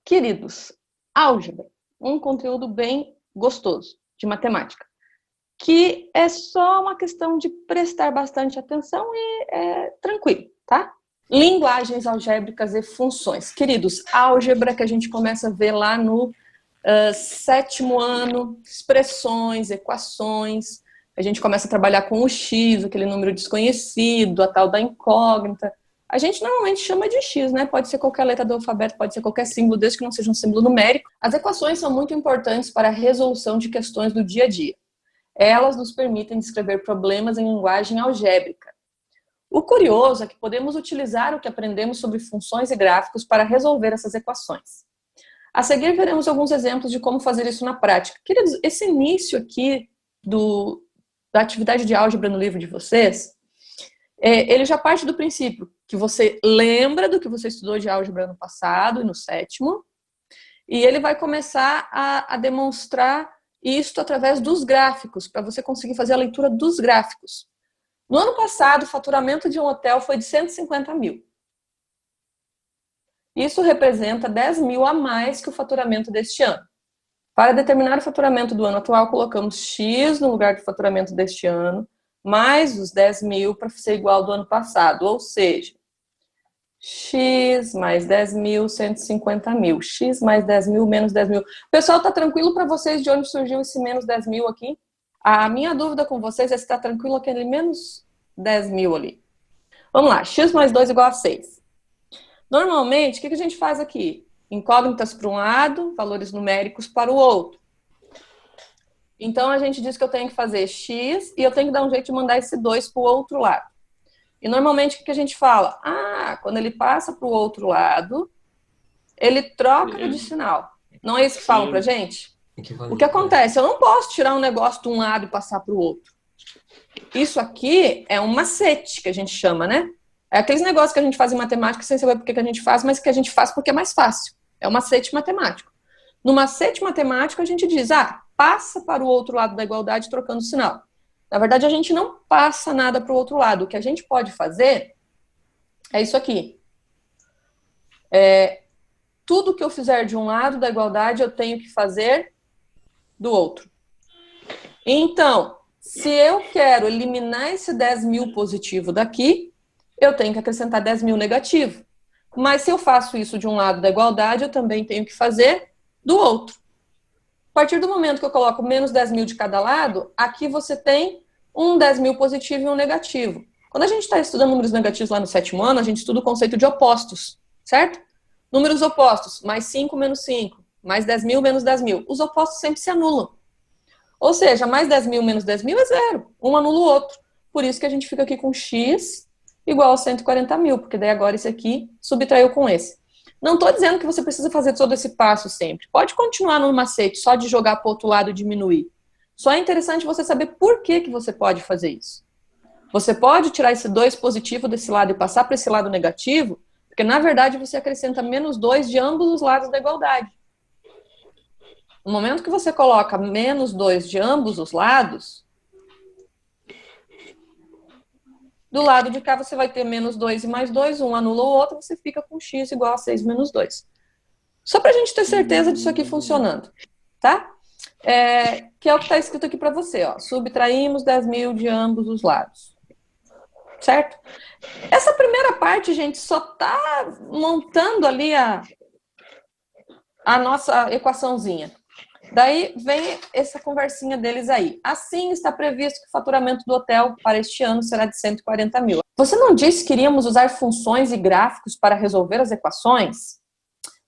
Queridos, álgebra, um conteúdo bem gostoso de matemática, que é só uma questão de prestar bastante atenção e é tranquilo, tá? Linguagens algébricas e funções. Queridos, álgebra que a gente começa a ver lá no 7º ano, expressões, equações, a gente começa a trabalhar com o x, aquele número desconhecido, a tal da incógnita. A gente normalmente chama de x, né? Pode ser qualquer letra do alfabeto, pode ser qualquer símbolo, desde que não seja um símbolo numérico. As equações são muito importantes para a resolução de questões do dia a dia. Elas nos permitem descrever problemas em linguagem algébrica. O curioso é que podemos utilizar o que aprendemos sobre funções e gráficos para resolver essas equações. A seguir, veremos alguns exemplos de como fazer isso na prática. Queridos, esse início aqui da atividade de álgebra no livro de vocês, ele já parte do princípio que você lembra do que você estudou de álgebra no passado e no 7º, e ele vai começar a demonstrar isto através dos gráficos, para você conseguir fazer a leitura dos gráficos. No ano passado, o faturamento de um hotel foi de 150 mil. Isso representa 10 mil a mais que o faturamento deste ano. Para determinar o faturamento do ano atual, colocamos X no lugar do faturamento deste ano, mais os 10 mil para ser igual ao do ano passado, ou seja, X mais 10 mil, 150 mil. X mais 10 mil, menos 10 mil. Pessoal, tá tranquilo para vocês de onde surgiu esse menos 10 mil aqui? A minha dúvida com vocês é se tá tranquilo aquele menos 10 mil ali. Vamos lá, x mais 2 igual a 6. Normalmente, o que a gente faz aqui? Incógnitas para um lado, valores numéricos para o outro. Então, a gente diz que eu tenho que fazer x e eu tenho que dar um jeito de mandar esse 2 para o outro lado. E normalmente o que a gente fala? Quando ele passa para o outro lado, ele troca de sinal. Não é isso que falam pra gente? O que acontece? Eu não posso tirar um negócio de um lado e passar para o outro. Isso aqui é um macete que a gente chama, né? É aqueles negócios que a gente faz em matemática sem saber por que a gente faz, mas que a gente faz porque é mais fácil. É um macete matemático. No macete matemático a gente diz, passa para o outro lado da igualdade trocando sinal. Na verdade, a gente não passa nada para o outro lado. O que a gente pode fazer é isso aqui. Tudo que eu fizer de um lado da igualdade, eu tenho que fazer do outro. Então, se eu quero eliminar esse 10 mil positivo daqui, eu tenho que acrescentar 10 mil negativo. Mas se eu faço isso de um lado da igualdade, eu também tenho que fazer do outro. A partir do momento que eu coloco menos 10 mil de cada lado, aqui você tem um 10 mil positivo e um negativo. Quando a gente está estudando números negativos lá no 7º ano, a gente estuda o conceito de opostos, certo? Números opostos, mais 5 menos 5, mais 10 mil menos 10 mil. Os opostos sempre se anulam. Ou seja, mais 10 mil menos 10 mil é zero. Um anula o outro. Por isso que a gente fica aqui com x igual a 140 mil, porque daí agora esse aqui subtraiu com esse. Não estou dizendo que você precisa fazer todo esse passo sempre. Pode continuar no macete, só de jogar para o outro lado e diminuir. Só é interessante você saber por que você pode fazer isso. Você pode tirar esse 2 positivo desse lado e passar para esse lado negativo, porque na verdade você acrescenta menos 2 de ambos os lados da igualdade. No momento que você coloca menos 2 de ambos os lados, do lado de cá você vai ter menos 2 e mais 2, um anula o outro, você fica com x igual a 6 menos 2. Só para a gente ter certeza disso aqui funcionando, tá? Que é o que está escrito aqui para você, ó. Subtraímos 10 mil de ambos os lados. Certo? Essa primeira parte, gente, só está montando ali a nossa equaçãozinha. Daí vem essa conversinha deles aí. Assim, está previsto que o faturamento do hotel para este ano será de 140 mil. Você não disse que iríamos usar funções e gráficos para resolver as equações?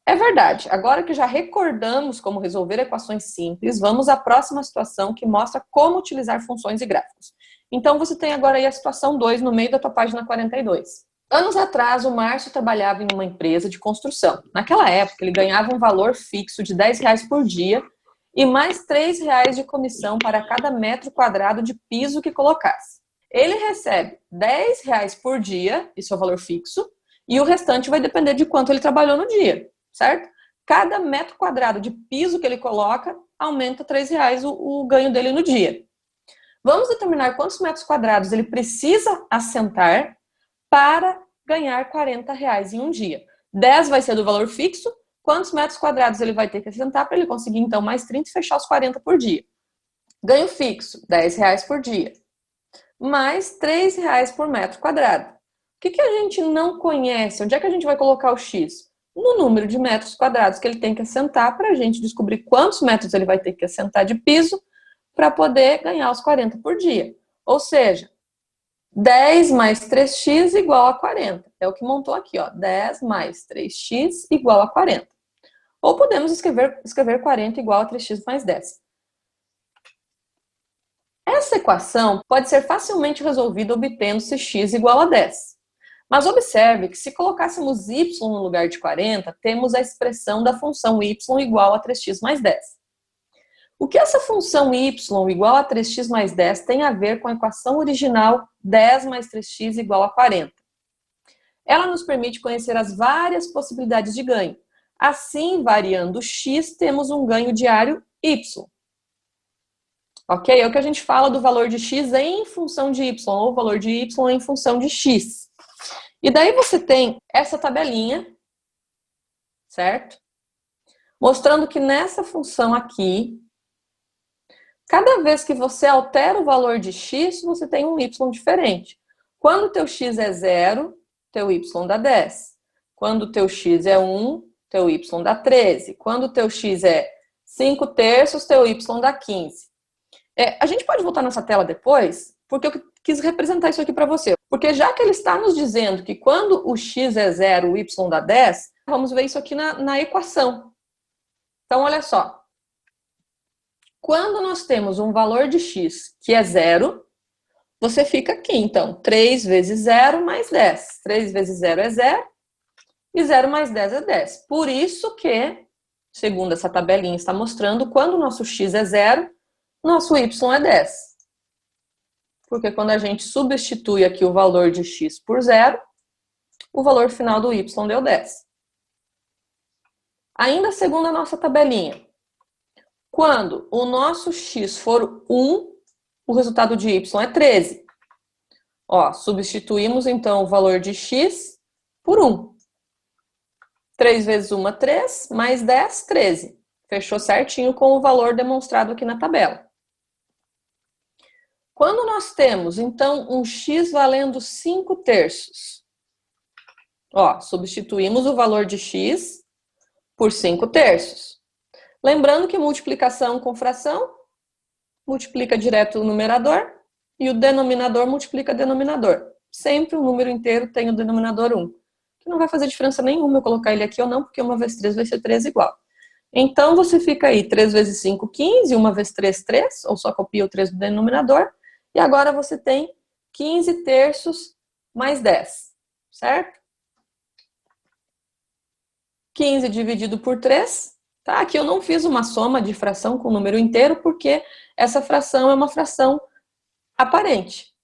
É verdade. Agora que já recordamos como resolver equações simples, vamos à próxima situação que mostra como utilizar funções e gráficos. Então, você tem agora aí a situação 2 no meio da tua página 42. Anos atrás, o Márcio trabalhava em uma empresa de construção. Naquela época, ele ganhava um valor fixo de R$10 por dia e mais R$3 de comissão para cada metro quadrado de piso que colocasse. Ele recebe R$10 por dia, isso é o valor fixo, e o restante vai depender de quanto ele trabalhou no dia, certo? Cada metro quadrado de piso que ele coloca, aumenta R$3 o ganho dele no dia. Vamos determinar quantos metros quadrados ele precisa assentar para ganhar R$40 em um dia. 10 vai ser do valor fixo, quantos metros quadrados ele vai ter que assentar para ele conseguir, então, mais 30 e fechar os 40 por dia. Ganho fixo, R$10 por dia, mais R$3 por metro quadrado. O que a gente não conhece? Onde é que a gente vai colocar o X? No número de metros quadrados que ele tem que assentar para a gente descobrir quantos metros ele vai ter que assentar de piso para poder ganhar os 40 por dia. Ou seja, 10 mais 3x igual a 40. É o que montou aqui, ó. 10 mais 3x igual a 40. Ou podemos escrever 40 igual a 3x mais 10. Essa equação pode ser facilmente resolvida obtendo-se x igual a 10. Mas observe que se colocássemos y no lugar de 40, temos a expressão da função y igual a 3x mais 10. O que essa função y igual a 3x mais 10 tem a ver com a equação original 10 mais 3x igual a 40? Ela nos permite conhecer as várias possibilidades de ganho. Assim, variando x, temos um ganho diário y. Ok? É o que a gente fala do valor de x em função de y, ou valor de y em função de x. E daí você tem essa tabelinha, certo? Mostrando que nessa função aqui, cada vez que você altera o valor de x, você tem um y diferente. Quando o teu x é 0, teu y dá 10. Quando o teu x é 1, teu y dá 13. Quando o teu x é 5 terços, teu y dá 15. A gente pode voltar nessa tela depois, porque eu quis representar isso aqui para você. Porque já que ele está nos dizendo que quando o x é 0, o y dá 10, vamos ver isso aqui na equação. Então, olha só. Quando nós temos um valor de x que é 0, você fica aqui, então, 3 vezes 0 mais 10. 3 vezes 0 é 0 e 0 mais 10 é 10. Por isso que, segundo essa tabelinha está mostrando, quando o nosso x é 0, nosso y é 10. Porque quando a gente substitui aqui o valor de x por 0, o valor final do y deu 10. Ainda segundo a nossa tabelinha, quando o nosso x for 1, o resultado de y é 13. Ó, substituímos então o valor de x por 1. 3 vezes 1, 3, mais 10, 13. Fechou certinho com o valor demonstrado aqui na tabela. Quando nós temos, então, um x valendo 5 terços, ó, substituímos o valor de x por 5 terços. Lembrando que multiplicação com fração multiplica direto o numerador e o denominador multiplica denominador. Sempre o número inteiro tem o denominador 1, que não vai fazer diferença nenhuma eu colocar ele aqui ou não, porque 1 vezes 3 vai ser 3 igual. Então, você fica aí, 3 vezes 5, 15, 1 vezes 3, 3, ou só copia o 3 do denominador. E agora você tem 15 terços mais 10, certo? 15 dividido por 3, tá? Aqui eu não fiz uma soma de fração com número inteiro, porque essa fração é uma fração aparente.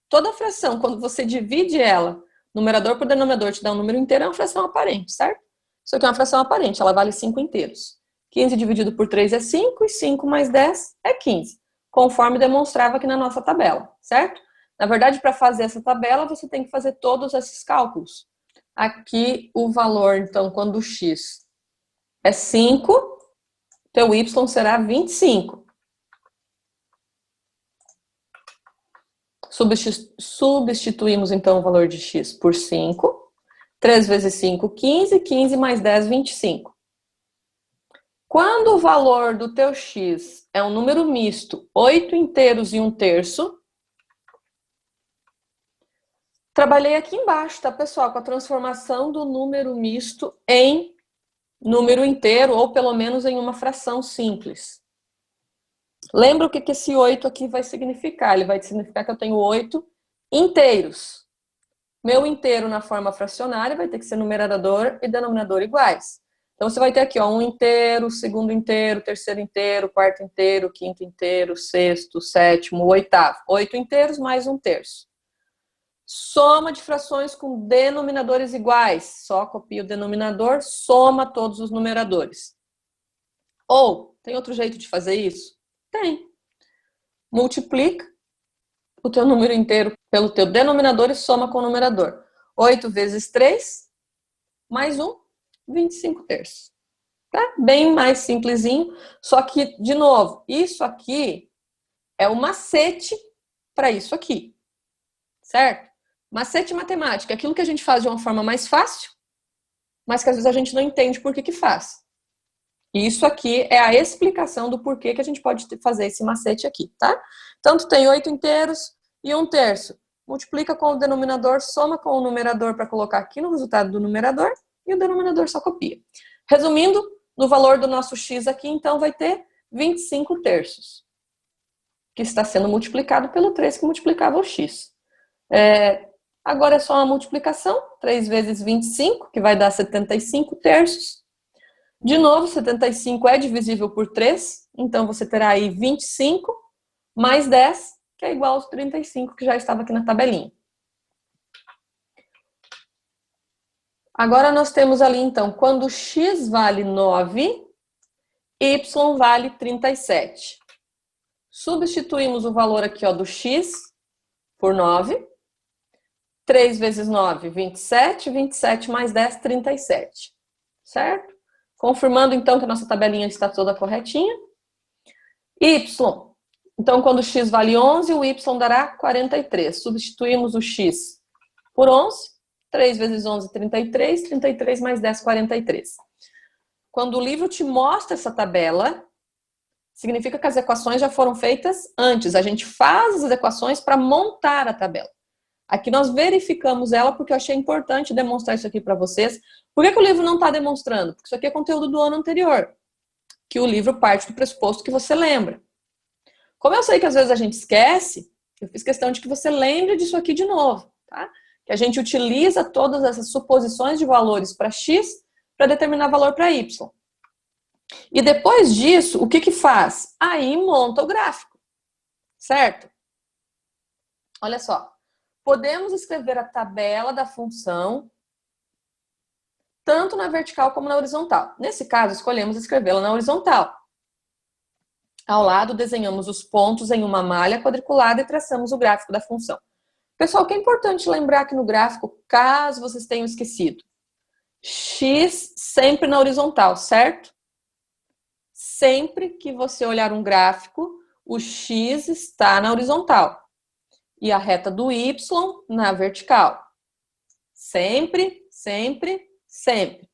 Toda fração, quando você divide ela, numerador por denominador te dá um número inteiro, é uma fração aparente, certo? Isso aqui é uma fração aparente, ela vale 5 inteiros. 15 dividido por 3 é 5, e 5 mais 10 é 15. Conforme demonstrava aqui na nossa tabela, certo? Na verdade, para fazer essa tabela, você tem que fazer todos esses cálculos. Aqui o valor, então, quando o x é 5, teu y será 25. Substituímos, então, o valor de x por 5. 3 vezes 5, 15. 15 mais 10, 25. Quando o valor do teu x é um número misto, 8 inteiros e 1 terço, trabalhei aqui embaixo, tá, pessoal, com a transformação do número misto em número inteiro, ou pelo menos em uma fração simples. Lembra o que esse 8 aqui vai significar? Ele vai significar que eu tenho 8 inteiros. Meu inteiro na forma fracionária vai ter que ser numerador e denominador iguais. Então, você vai ter aqui, ó, 1 inteiro, segundo inteiro, terceiro inteiro, quarto inteiro, quinto inteiro, sexto, sétimo, oitavo. 8 inteiros mais 1 terço. Soma de frações com denominadores iguais. Só copia o denominador, soma todos os numeradores. Ou, tem outro jeito de fazer isso? Tem. Multiplica o teu número inteiro pelo teu denominador e soma com o numerador. 8 vezes 3, mais 1, 25 terços. Tá? Bem mais simplesinho, só que, de novo, isso aqui é o macete para isso aqui, certo? Macete matemática, aquilo que a gente faz de uma forma mais fácil, mas que às vezes a gente não entende por que que faz. E isso aqui é a explicação do porquê que a gente pode fazer esse macete aqui, tá? Então, tu tem 8 inteiros e 1/3. Multiplica com o denominador, soma com o numerador para colocar aqui no resultado do numerador e o denominador só copia. Resumindo, no valor do nosso x aqui, então, vai ter 25/3, que está sendo multiplicado pelo 3 que multiplicava o x. Agora é só uma multiplicação, 3 vezes 25, que vai dar 75/3. De novo, 75 é divisível por 3, então você terá aí 25 mais 10, que é igual aos 35, que já estava aqui na tabelinha. Agora nós temos ali, então, quando x vale 9, y vale 37. Substituímos o valor aqui, ó, do x por 9. 3 vezes 9, 27. 27 mais 10, 37. Certo? Confirmando, então, que a nossa tabelinha está toda corretinha. Y. Então, quando o x vale 11, o y dará 43. Substituímos o x por 11. 3 vezes 11, 33. 33 mais 10, 43. Quando o livro te mostra essa tabela, significa que as equações já foram feitas antes. A gente faz as equações para montar a tabela. Aqui nós verificamos ela porque eu achei importante demonstrar isso aqui para vocês. Por que o livro não está demonstrando? Porque isso aqui é conteúdo do ano anterior, que o livro parte do pressuposto que você lembra. Como eu sei que às vezes a gente esquece, eu fiz questão de que você lembre disso aqui de novo, tá? Que a gente utiliza todas essas suposições de valores para x para determinar valor para y. E depois disso, o que que faz? Aí monta o gráfico, certo? Olha só. Podemos escrever a tabela da função tanto na vertical como na horizontal. Nesse caso, escolhemos escrevê-la na horizontal. Ao lado, desenhamos os pontos em uma malha quadriculada e traçamos o gráfico da função. Pessoal, o que é importante lembrar aqui no gráfico, caso vocês tenham esquecido? X sempre na horizontal, certo? Sempre que você olhar um gráfico, o x está na horizontal. E a reta do y na vertical. Sempre, sempre, sempre.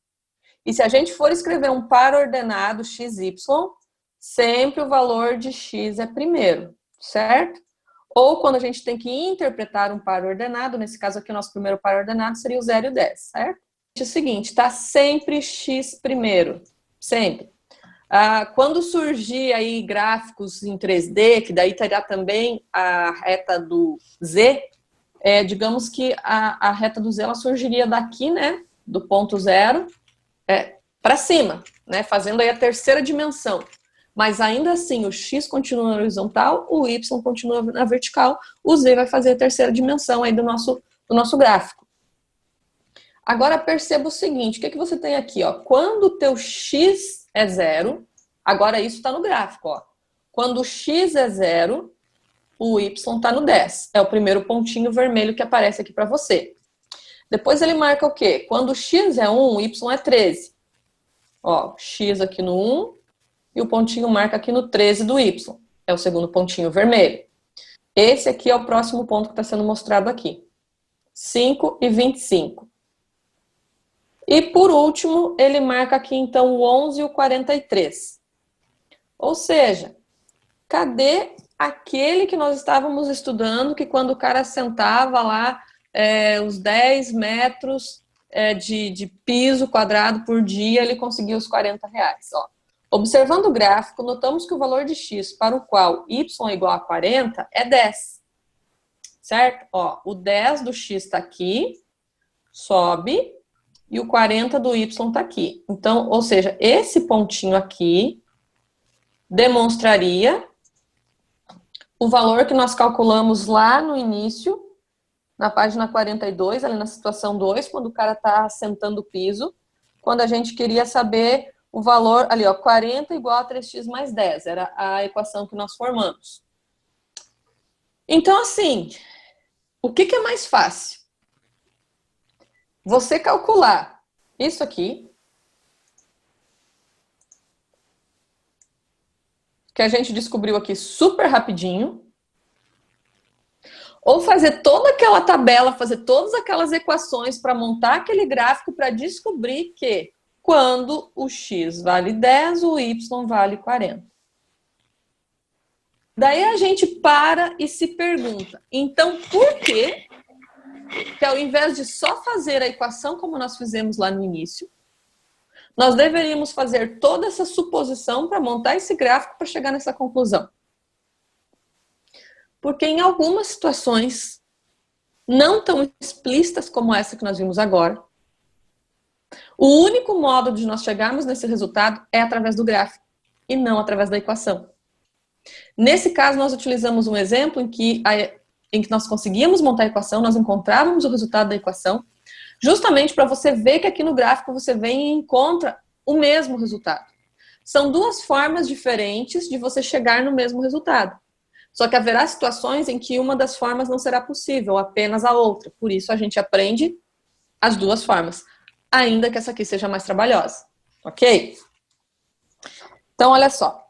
E se a gente for escrever um par ordenado xy, sempre o valor de x é primeiro, certo? Ou quando a gente tem que interpretar um par ordenado, nesse caso aqui o nosso primeiro par ordenado seria o 0 e o 10, certo? É o seguinte, tá sempre x primeiro, sempre. Quando surgir aí gráficos em 3D, que daí terá também a reta do Z, digamos que a reta do Z ela surgiria daqui, né, do ponto 0 para cima, né, fazendo aí a terceira dimensão. Mas ainda assim, o x continua na horizontal, o y continua na vertical, o Z vai fazer a terceira dimensão aí do nosso gráfico. Agora perceba o seguinte, o que você tem aqui, ó? Quando o teu x é 0, agora isso está no gráfico, ó. Quando o x é 0, o y está no 10. É o primeiro pontinho vermelho que aparece aqui para você. Depois ele marca o quê? Quando o x é 1, o y é 13. Ó, x aqui no 1 e o pontinho marca aqui no 13 do y. É o segundo pontinho vermelho. Esse aqui é o próximo ponto que está sendo mostrado aqui. 5 e 25. E por último, ele marca aqui então o 11 e o 43. Ou seja, cadê aquele que nós estávamos estudando, que quando o cara sentava lá os 10 metros de piso quadrado por dia, ele conseguia os R$40. Ó. Observando o gráfico, notamos que o valor de x para o qual y é igual a 40 é 10. Certo? Ó, o 10 do x está aqui, sobe, e o 40 do y está aqui. Então, ou seja, esse pontinho aqui demonstraria o valor que nós calculamos lá no início, na página 42, ali na situação 2, quando o cara está assentando o piso, quando a gente queria saber o valor, ali ó, 40 igual a 3x mais 10, era a equação que nós formamos. Então, assim, o que é mais fácil? Você calcular isso aqui, que a gente descobriu aqui super rapidinho, ou fazer toda aquela tabela, fazer todas aquelas equações para montar aquele gráfico para descobrir que quando o x vale 10, o y vale 40. Daí a gente para e se pergunta, então por que ao invés de só fazer a equação como nós fizemos lá no início, nós deveríamos fazer toda essa suposição para montar esse gráfico para chegar nessa conclusão? Porque em algumas situações não tão explícitas como essa que nós vimos agora, o único modo de nós chegarmos nesse resultado é através do gráfico e não através da equação. Nesse caso, nós utilizamos um exemplo em que nós conseguíamos montar a equação, nós encontrávamos o resultado da equação, justamente para você ver que aqui no gráfico você vem e encontra o mesmo resultado. São duas formas diferentes de você chegar no mesmo resultado. Só que haverá situações em que uma das formas não será possível, apenas a outra. Por isso a gente aprende as duas formas, ainda que essa aqui seja mais trabalhosa. Ok? Então, olha só.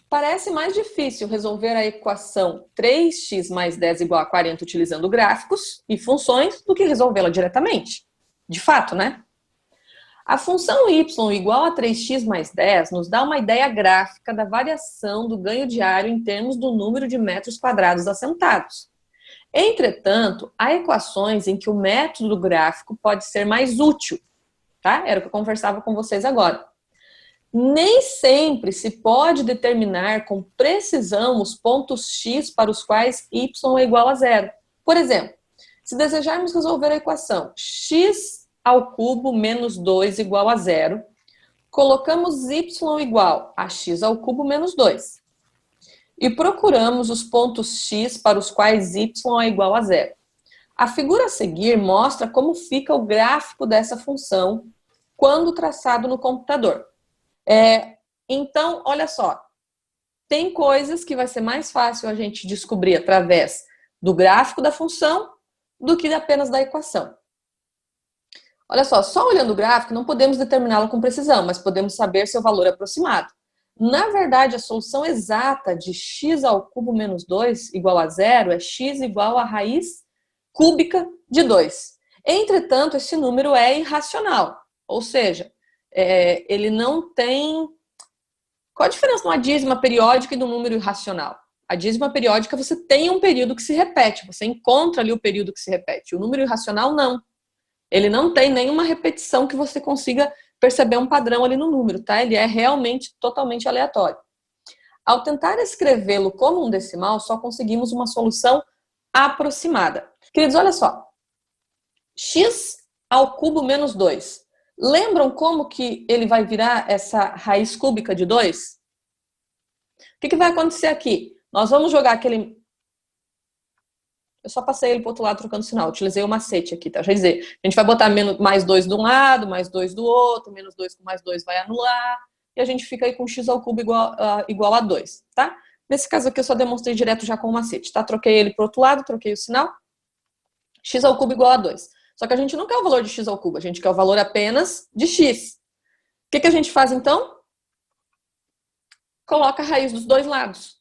Parece mais difícil resolver a equação 3x mais 10 igual a 40 utilizando gráficos e funções do que resolvê-la diretamente. De fato, né? A função y igual a 3x mais 10 nos dá uma ideia gráfica da variação do ganho diário em termos do número de metros quadrados assentados. Entretanto, há equações em que o método gráfico pode ser mais útil, tá? Era o que eu conversava com vocês agora. Nem sempre se pode determinar com precisão os pontos x para os quais y é igual a zero. Por exemplo, se desejarmos resolver a equação x ao cubo menos 2 igual a zero, colocamos y igual a x ao cubo menos 2 e procuramos os pontos x para os quais y é igual a zero. A figura a seguir mostra como fica o gráfico dessa função quando traçado no computador. Então, olha só, tem coisas que vai ser mais fácil a gente descobrir através do gráfico da função do que apenas da equação. Olha só olhando o gráfico não podemos determiná-lo com precisão, mas podemos saber seu valor aproximado. Na verdade, a solução exata de x ao cubo menos 2 igual a zero é x igual a raiz cúbica de 2. Entretanto, esse número é irracional, ou seja, ele não tem... Qual a diferença de uma dízima periódica e de um número irracional? A dízima periódica você tem um período que se repete, você encontra ali o período que se repete. O número irracional não. Ele não tem nenhuma repetição que você consiga perceber um padrão ali no número, tá? Ele é realmente totalmente aleatório. Ao tentar escrevê-lo como um decimal, só conseguimos uma solução aproximada. Queridos, olha só. X ao cubo menos 2. Lembram como que ele vai virar essa raiz cúbica de 2? O que vai acontecer aqui? Nós vamos jogar aquele... Eu só passei ele para o outro lado trocando sinal. Utilizei o macete aqui, tá? Quer dizer, a gente vai botar mais 2 de um lado, mais 2 do outro, menos 2 com mais 2 vai anular, e a gente fica aí com x ao cubo igual a 2, tá? Nesse caso aqui eu só demonstrei direto já com o macete, tá? Troquei ele para o outro lado, troquei o sinal. X ao cubo igual a 2. Só que a gente não quer o valor de x ao cubo, a gente quer o valor apenas de x. O que a gente faz então? Coloca a raiz dos dois lados,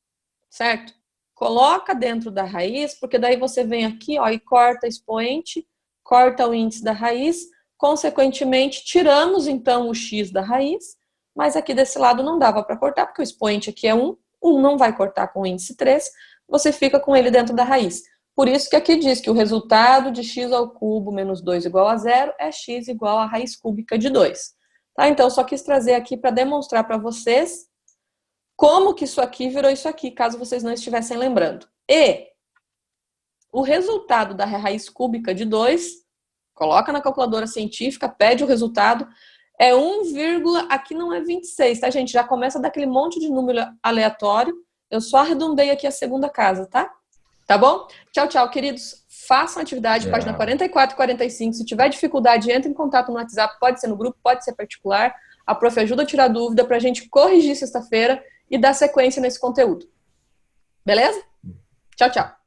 certo? Coloca dentro da raiz, porque daí você vem aqui, ó, e corta expoente, corta o índice da raiz, consequentemente tiramos então o x da raiz, mas aqui desse lado não dava para cortar, porque o expoente aqui é 1, 1 não vai cortar com o índice 3, você fica com ele dentro da raiz. Por isso que aqui diz que o resultado de x ao cubo menos 2 igual a zero é x igual a raiz cúbica de 2. Tá? Então, só quis trazer aqui para demonstrar para vocês como que isso aqui virou isso aqui, caso vocês não estivessem lembrando. E o resultado da raiz cúbica de 2, coloca na calculadora científica, pede o resultado, é 1, aqui não é 26, tá, gente? Já começa daquele monte de número aleatório. Eu só arredondei aqui a segunda casa, tá? Tá bom? Tchau, tchau, queridos. Façam atividade, página 44 e 45. Se tiver dificuldade, entre em contato no WhatsApp. Pode ser no grupo, pode ser particular. A prof ajuda a tirar dúvida pra gente corrigir sexta-feira e dar sequência nesse conteúdo. Beleza? Tchau, tchau.